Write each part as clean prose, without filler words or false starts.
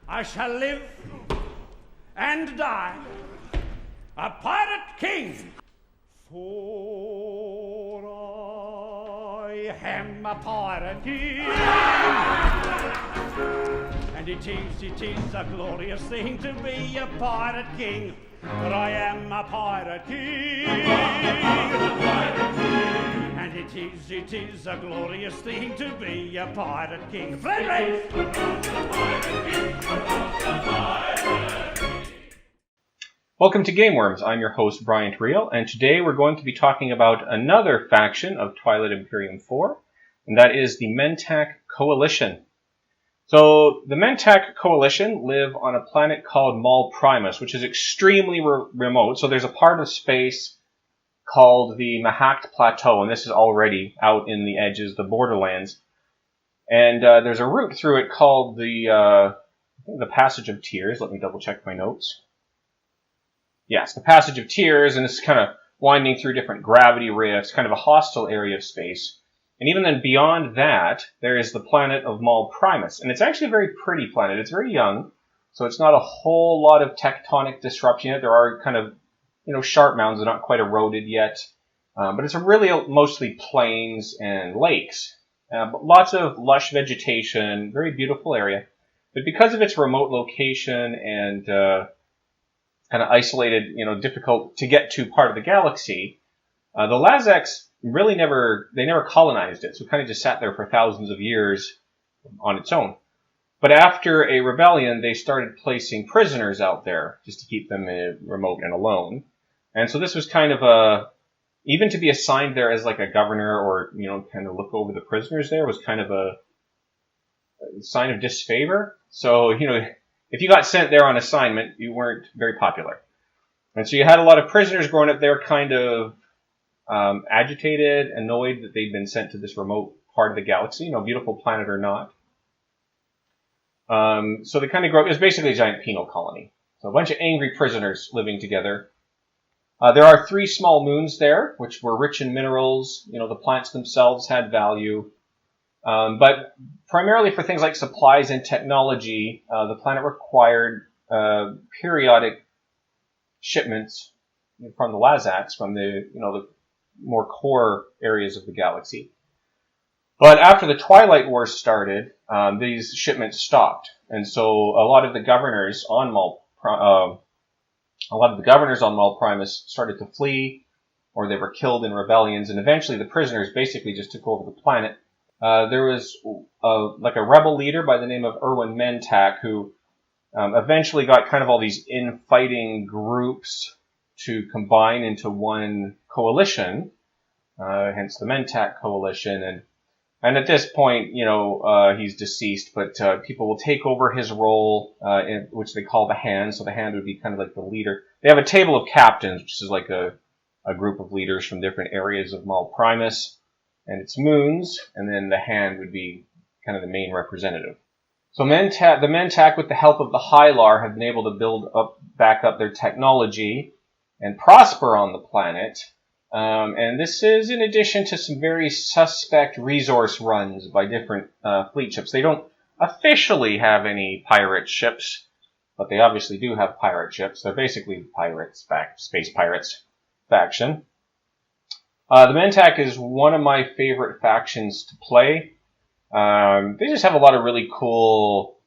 I shall live and die a pirate king, for I am a pirate king. And it is a glorious thing to be a pirate king, for I am a pirate king. And it is a glorious thing to be a pirate king. Flagship! Welcome to Gameworms. I'm your host, Reil, and today we're going to be talking about another faction of Twilight Imperium 4, and that is the Mentak Coalition. So, the Mentak Coalition live on a planet called Mal Primus, which is extremely remote. So there's a part of space called the Mahakt Plateau, and this is already out in the edges, the borderlands. And there's a route through it called the Passage of Tears. Let me double check my notes. Yes, the Passage of Tears, and it's kind of winding through different gravity rifts, kind of a hostile area of space. And even then beyond that, there is the planet of Mal Primus. And it's actually a very pretty planet. It's very young, so it's not a whole lot of tectonic disruption yet. There are kind of, sharp mountains. They're not quite eroded yet. But it's really mostly plains and lakes. But lots of lush vegetation, very beautiful area. But because of its remote location and kind of isolated, difficult to get to part of the galaxy, the Lazaks really never colonized it, so it kind of just sat there for thousands of years on its own. But after a rebellion, they started placing prisoners out there just to keep them remote and alone. And so this was kind of even to be assigned there as like a governor or, kind of look over the prisoners there was kind of a sign of disfavor. So, if you got sent there on assignment, you weren't very popular. And so you had a lot of prisoners growing up there kind of agitated, annoyed that they'd been sent to this remote part of the galaxy, beautiful planet or not. So they kind of grew up. It was basically a giant penal colony. So a bunch of angry prisoners living together. There are 3 small moons there, which were rich in minerals. The plants themselves had value. But primarily for things like supplies and technology, the planet required periodic shipments from the Lazaks, from the more core areas of the galaxy. But after the Twilight Wars started, these shipments stopped, and so a lot of the governors on Mal Primus started to flee, or they were killed in rebellions, and eventually the prisoners basically just took over the planet. There was a rebel leader by the name of Mentak who eventually got kind of all these infighting groups to combine into one coalition, hence the Mentak Coalition. And at this point, he's deceased, but people will take over his role, which they call the Hand. So the Hand would be kind of like the leader. They have a table of captains, which is like a group of leaders from different areas of Mal Primus and its moons, and then the Hand would be kind of the main representative. So the Mentak, with the help of the Hylar, have been able to build back up their technology and prosper on the planet. And this is in addition to some very suspect resource runs by different fleet ships. They don't officially have any pirate ships, but they obviously do have pirate ships. They're basically pirates, space pirates faction. The Mentak is one of my favorite factions to play. They just have a lot of really cool,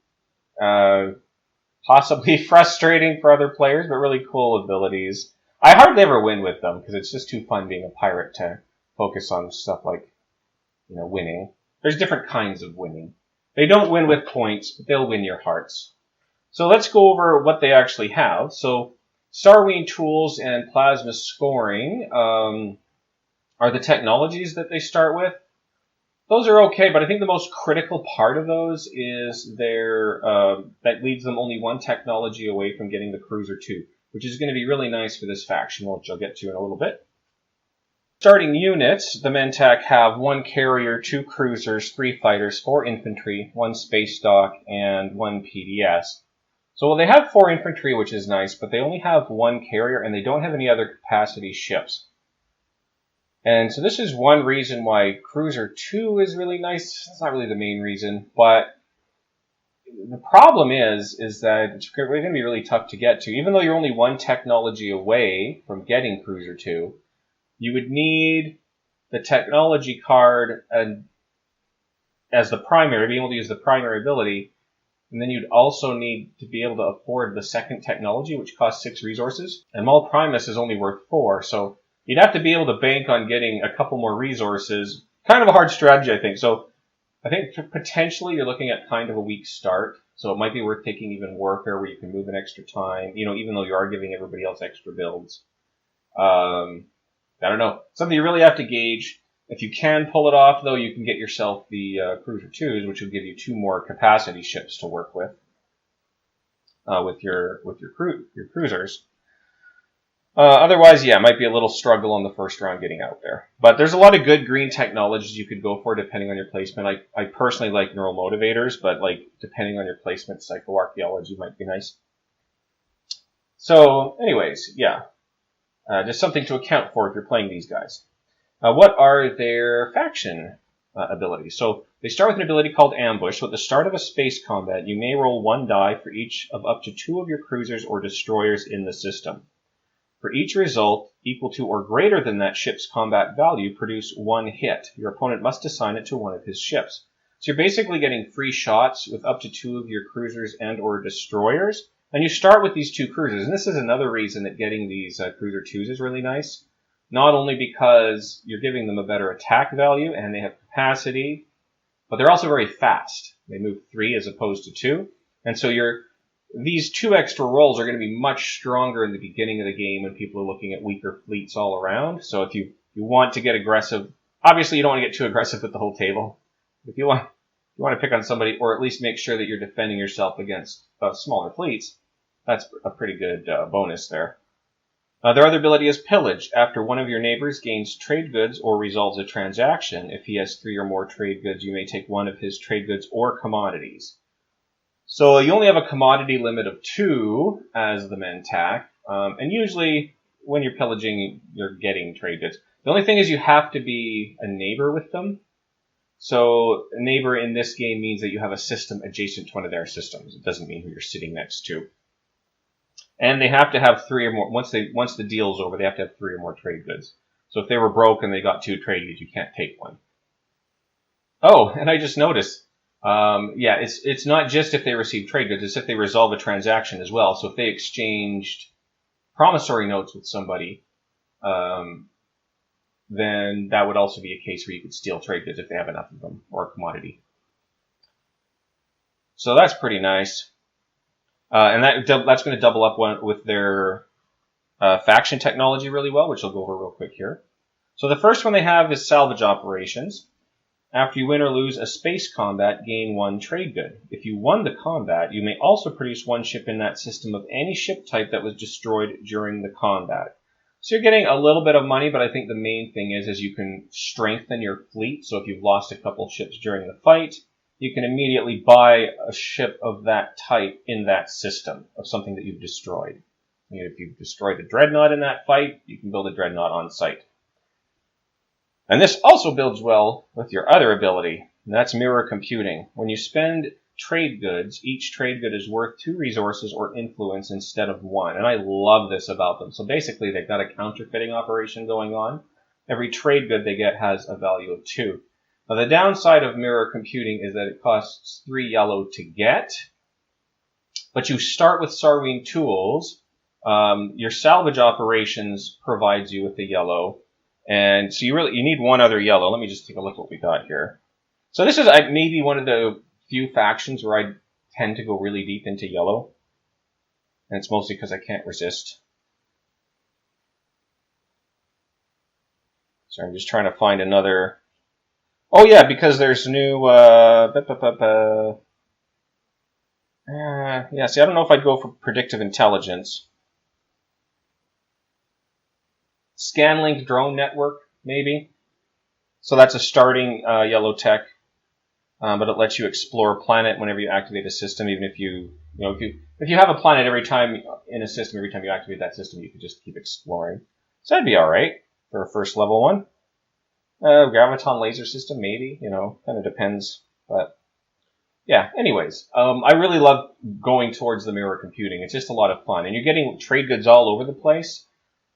possibly frustrating for other players, but really cool abilities. I hardly ever win with them because it's just too fun being a pirate to focus on stuff like, winning. There's different kinds of winning. They don't win with points, but they'll win your hearts. So let's go over what they actually have. So Starwing tools and plasma scoring are the technologies that they start with. Those are okay, but I think the most critical part of those is that leaves them only one technology away from getting the Cruiser 2, which is going to be really nice for this faction, which I'll get to in a little bit. Starting units, the Mentak have 1 carrier, 2 cruisers, 3 fighters, 4 infantry, 1 space dock, and 1 PDS. So they have 4 infantry, which is nice, but they only have 1 carrier, and they don't have any other capacity ships. And so this is one reason why Cruiser 2 is really nice. That's not really the main reason, but the problem is that it's going to be really tough to get to. Even though you're only one technology away from getting Cruiser 2, you would need the technology card as the primary, being able to use the primary ability, and then you'd also need to be able to afford the second technology, which costs 6 resources. And Maul Primus is only worth 4, so you'd have to be able to bank on getting a couple more resources. Kind of a hard strategy, I think. So I think potentially you're looking at kind of a weak start. So it might be worth taking even Warfare where you can move an extra time, even though you are giving everybody else extra builds. I don't know. Something you really have to gauge. If you can pull it off, though, you can get yourself the Cruiser 2s, which will give you 2 more capacity ships to work with your cruisers. Otherwise, yeah, it might be a little struggle on the first round getting out there. But there's a lot of good green technologies you could go for depending on your placement. I personally like neural motivators, but depending on your placement, psychoarchaeology might be nice. So, anyways, yeah. Just something to account for if you're playing these guys. What are their faction abilities? So they start with an ability called Ambush. So at the start of a space combat, you may roll 1 die for each of up to 2 of your cruisers or destroyers in the system. For each result equal to or greater than that ship's combat value, produce 1 hit. Your opponent must assign it to one of his ships. So you're basically getting free shots with up to 2 of your cruisers and or destroyers. And you start with these 2 cruisers. And this is another reason that getting these Cruiser 2s is really nice. Not only because you're giving them a better attack value and they have capacity, but they're also very fast. They move 3 as opposed to 2. And so these 2 extra rolls are going to be much stronger in the beginning of the game when people are looking at weaker fleets all around. So if you want to get aggressive, obviously you don't want to get too aggressive with the whole table. If you want to pick on somebody, or at least make sure that you're defending yourself against smaller fleets, that's a pretty good bonus there. Their other ability is Pillage. After one of your neighbors gains trade goods or resolves a transaction, if he has 3 or more trade goods, you may take one of his trade goods or commodities. So you only have a commodity limit of 2 as the Mentak, and usually when you're pillaging, you're getting trade goods. The only thing is you have to be a neighbor with them. So a neighbor in this game means that you have a system adjacent to one of their systems. It doesn't mean who you're sitting next to. And they have to have 3 or more. Once the deal's over, they have to have 3 or more trade goods. So if they were broke and they got 2 trade goods, you can't take one. Oh, and I just noticed. It's not just if they receive trade goods, it's if they resolve a transaction as well. So if they exchanged promissory notes with somebody, then that would also be a case where you could steal trade goods if they have enough of them, or a commodity. So that's pretty nice. And that's going to double up with their faction technology really well, which I'll go over real quick here. So the first one they have is Salvage operations. After you win or lose a space combat, gain 1 trade good. If you won the combat, you may also produce 1 ship in that system of any ship type that was destroyed during the combat. So you're getting a little bit of money, but I think the main thing is you can strengthen your fleet. So if you've lost a couple ships during the fight, you can immediately buy a ship of that type in that system of something that you've destroyed. If you've destroyed a dreadnought in that fight, you can build a dreadnought on site. And this also builds well with your other ability, and that's mirror computing. When you spend trade goods, each trade good is worth 2 resources or influence instead of 1. And I love this about them. So basically, they've got a counterfeiting operation going on. Every trade good they get has a value of 2. Now, the downside of mirror computing is that it costs 3 yellow to get. But you start with Sarween tools. Your salvage operations provides you with the yellow. And so you need 1 other yellow. Let me just take a look at what we got here. So this is maybe one of the few factions where I tend to go really deep into yellow. And it's mostly because I can't resist. So I'm just trying to find another. Oh yeah, because there's new. Yeah, see, I don't know if I'd go for predictive intelligence. Scanlink drone network, maybe. So that's a starting yellow tech, but it lets you explore a planet whenever you activate a system. Even if you have a planet every time in a system, every time you activate that system, you can just keep exploring. So that'd be all right for a first level one. Graviton laser system, maybe. Kind of depends. But yeah, anyways, I really love going towards the mirror computing. It's just a lot of fun. And you're getting trade goods all over the place.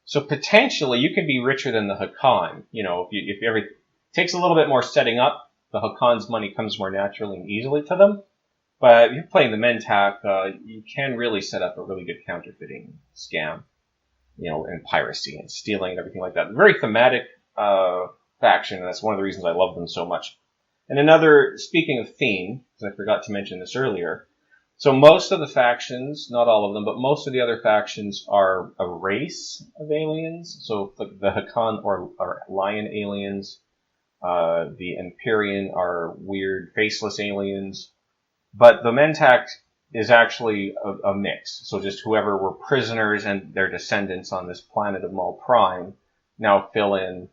So potentially you can be richer than the Hakan. If it takes a little bit more setting up, the Hakan's money comes more naturally and easily to them. But if you're playing the Mentak, you can really set up a really good counterfeiting scam, and piracy and stealing and everything like that. Very thematic faction, and that's one of the reasons I love them so much. And speaking of theme, because I forgot to mention this earlier, so most of the factions, not all of them, but most of the other factions are a race of aliens. So like the Hakan are lion aliens, the Empyrean are weird faceless aliens, but the Mentak is actually a mix. So just whoever were prisoners and their descendants on this planet of Maul Prime now fill in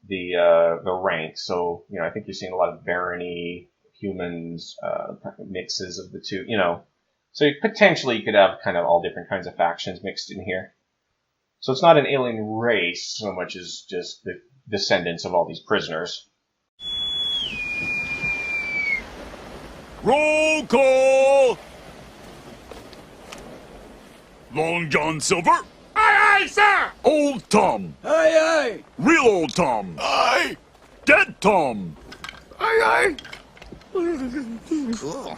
the ranks. So I think you're seeing a lot of barony humans, mixes of the two. So potentially you could have kind of all different kinds of factions mixed in here. So it's not an alien race so much as just the descendants of all these prisoners. Roll call! Long John Silver? Aye, aye, sir! Old Tom? Aye, Real Old Tom? aye! Dead Tom? Aye, aye! Cool.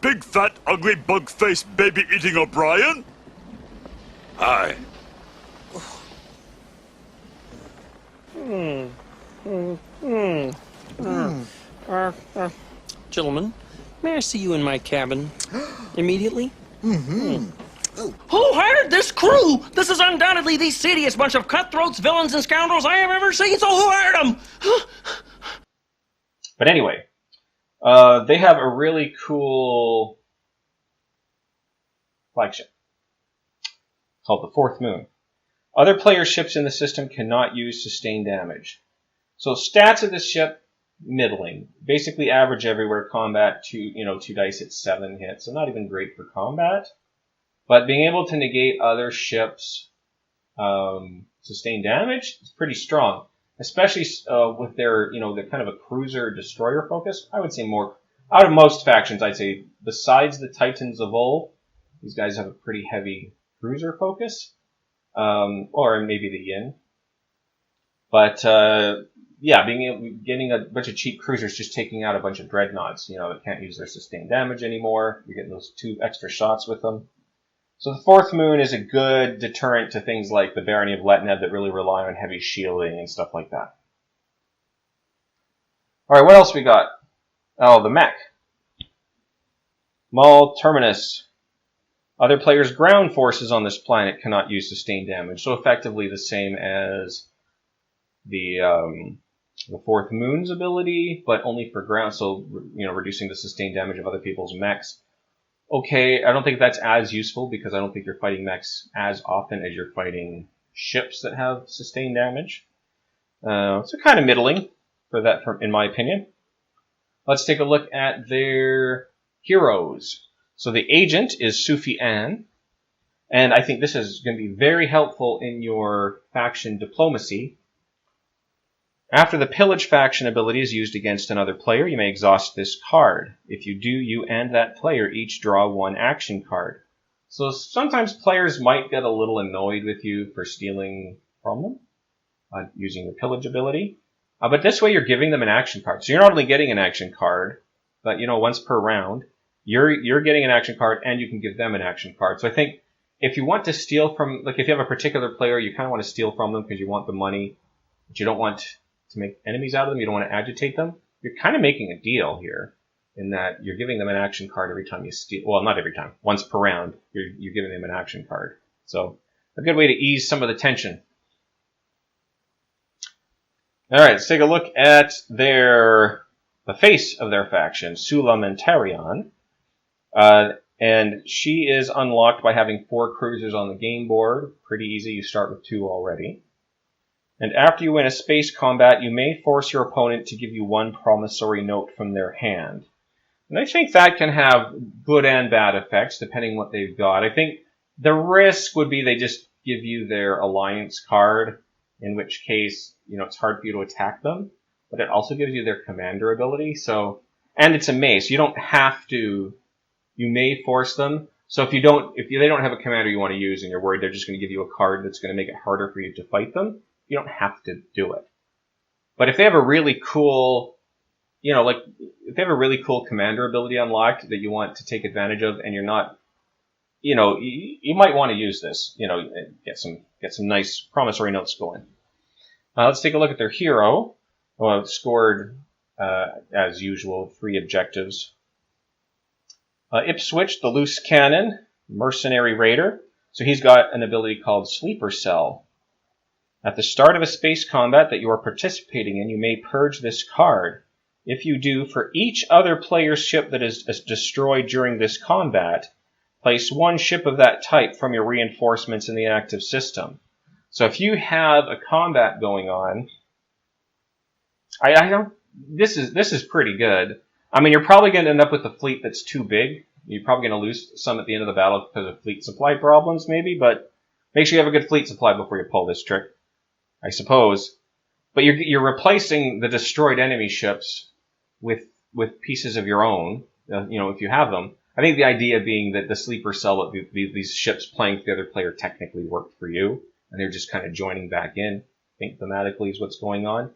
Big fat ugly bug-faced baby-eating O'Brien? Aye. Gentlemen, may I see you in my cabin immediately? Who hired this crew? This is undoubtedly the seediest bunch of cutthroats, villains, and scoundrels I have ever seen, so who hired them? But anyway, they have a really cool flagship called the Fourth Moon. Other player ships in the system cannot use sustained damage. So stats of this ship, middling. Basically average everywhere. Combat, 2 dice at 7 hits. So not even great for combat. But being able to negate other ships' sustained damage is pretty strong. Especially with their kind of a cruiser destroyer focus. I would say more, out of most factions, I'd say besides the Titans of old, these guys have a pretty heavy cruiser focus. Or maybe the Yin. But, getting a bunch of cheap cruisers just taking out a bunch of dreadnoughts, that can't use their sustained damage anymore. You're getting those 2 extra shots with them. So the Fourth Moon is a good deterrent to things like the Barony of Letnev that really rely on heavy shielding and stuff like that. Alright, what else we got? Oh, the mech. Maul Terminus. Other players' ground forces on this planet cannot use sustained damage, so effectively the same as the Fourth Moon's ability, but only for ground, so reducing the sustained damage of other people's mechs. Okay, I don't think that's as useful because I don't think you're fighting mechs as often as you're fighting ships that have sustained damage. So kind of middling for that, in my opinion. Let's take a look at their heroes. So the agent is Sufi Ann, and I think this is going to be very helpful in your faction diplomacy. After the Pillage faction ability is used against another player, you may exhaust this card. If you do, you and that player each draw 1 action card. So sometimes players might get a little annoyed with you for stealing from them, using the Pillage ability. But this way you're giving them an action card. So you're not only getting an action card, but once per round, you're getting an action card and you can give them an action card. So I think if you want to steal from, like if you have a particular player, you kind of want to steal from them because you want the money, but you don't want to make enemies out of them, you don't want to agitate them, you're kind of making a deal here in that you're giving them an action card every time you steal. Well, not every time. Once per round, you're giving them an action card. So a good way to ease some of the tension. All right, let's take a look at the face of their faction, Sula Mentarion. And she is unlocked by having 4 cruisers on the game board. Pretty easy, you start with 2 already. And after you win a space combat, you may force your opponent to give you 1 promissory note from their hand. And I think that can have good and bad effects, depending what they've got. I think the risk would be they just give you their alliance card, in which case, it's hard for you to attack them, but it also gives you their commander ability. So, and it's a may, so you don't have to, you may force them. So if they don't have a commander you want to use and you're worried they're just going to give you a card that's going to make it harder for you to fight them, you don't have to do it. But if they have a really cool, if they have a really cool commander ability unlocked that you want to take advantage of, and you're not, you might want to use this, get some nice promissory notes going. Let's take a look at their hero. Well, it scored, as usual, 3 objectives. Ipswich, the loose cannon, mercenary raider. So he's got an ability called Sleeper Cell. At the start of a space combat that you are participating in, you may purge this card. If you do, for each other player's ship that is destroyed during this combat, place 1 ship of that type from your reinforcements in the active system. So if you have a combat going on, this is pretty good. I mean, you're probably going to end up with a fleet that's too big. You're probably going to lose some at the end of the battle because of fleet supply problems, maybe, but make sure you have a good fleet supply before you pull this trick, I suppose. But you're replacing the destroyed enemy ships with pieces of your own, if you have them. I think the idea being that the sleeper cell, these ships playing for the other player technically work for you, and they're just kind of joining back in. I think thematically is what's going on.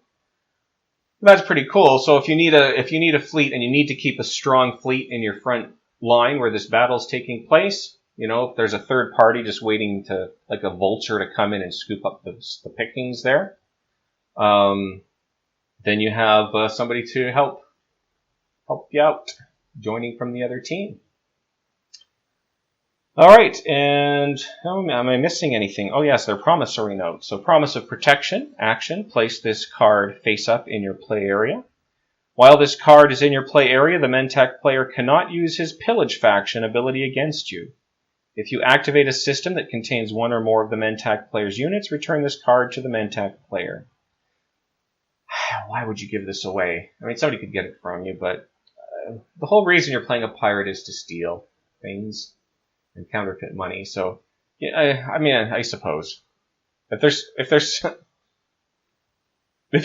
That's pretty cool. So if you need a fleet and you need to keep a strong fleet in your front line where this battle's taking place, if there's a third party just waiting to, like a vulture, to come in and scoop up the pickings there, then you have somebody to help you out, joining from the other team. All right, and am I missing anything? Oh yes, their promissory note. So promise of protection, action, place this card face up in your play area. While this card is in your play area, the Mentak player cannot use his Pillage faction ability against you. If you activate a system that contains 1 or more of the Mentak player's units, return this card to the Mentak player. Why would you give this away? I mean, somebody could get it from you, but the whole reason you're playing a pirate is to steal things and counterfeit money. So, yeah, I suppose if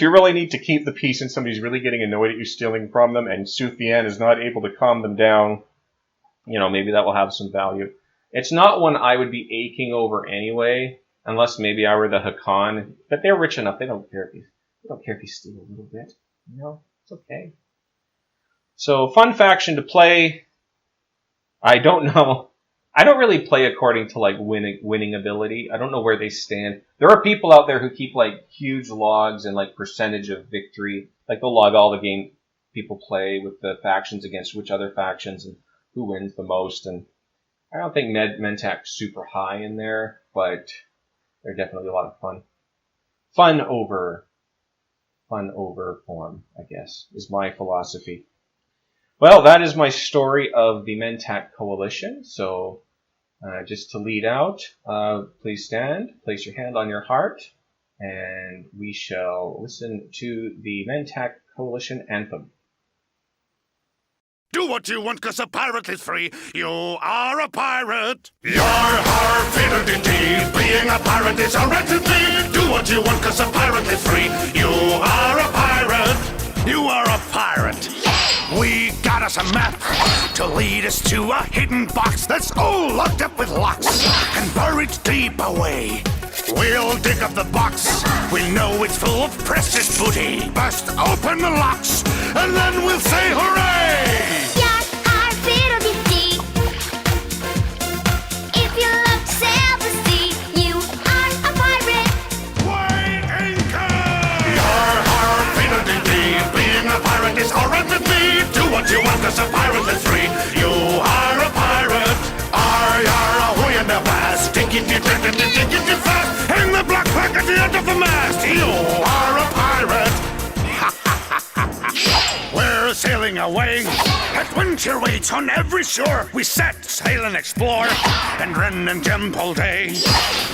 you really need to keep the peace and somebody's really getting annoyed at you stealing from them, and Sufyan is not able to calm them down, maybe that will have some value. It's not one I would be aching over anyway, unless maybe I were the Hakan. But they're rich enough; they don't care if you steal a little bit. It's okay. So, fun faction to play. I don't know. I don't really play according to winning ability. I don't know where they stand. There are people out there who keep huge logs and percentage of victory. They'll log all the game people play with the factions against which other factions and who wins the most. And I don't think Mentak's super high in there, but they're definitely a lot of fun. Fun over form, I guess, is my philosophy. Well, that is my story of the Mentak Coalition. So, just to lead out, please stand, place your hand on your heart, and we shall listen to the Mentak Coalition anthem. Do what you want, 'cause a pirate is free. You are a pirate. Yar, fiddle indeed. Being a pirate is a right indeed. Do what you want, 'cause a pirate is free. You are a pirate. You are a pirate. We got us a map to lead us to a hidden box that's all locked up with locks and buried deep away. We'll dig up the box. We know it's full of precious booty. Bust open the locks, and then we'll say hooray! If you love to sail the sea, you are a pirate. Weigh anchor! Yar, fiddle-dee-dee. Being a pirate is alright with me. Do what you want, 'cause a pirate is free. You are a pirate. Yar, ahoy in the past. Dig-it-dee, fast. Hang the black flag at the end of the mast. You are a pirate. We're sailing away. Adventure waits on every shore. We set sail and explore, and Ren and Jem all day.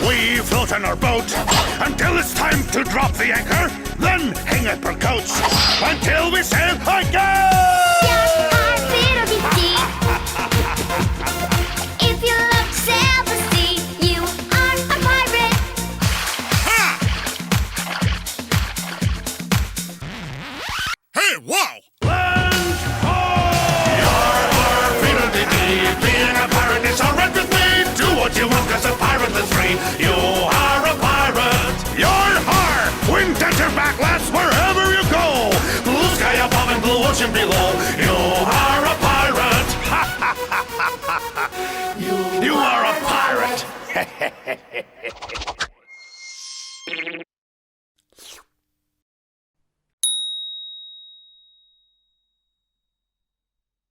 We float on our boat until it's time to drop the anchor. Then hang up our coats until we sail again. If you love to sail the sea, you are a pirate. ocean below. You are a pirate. You are a pirate.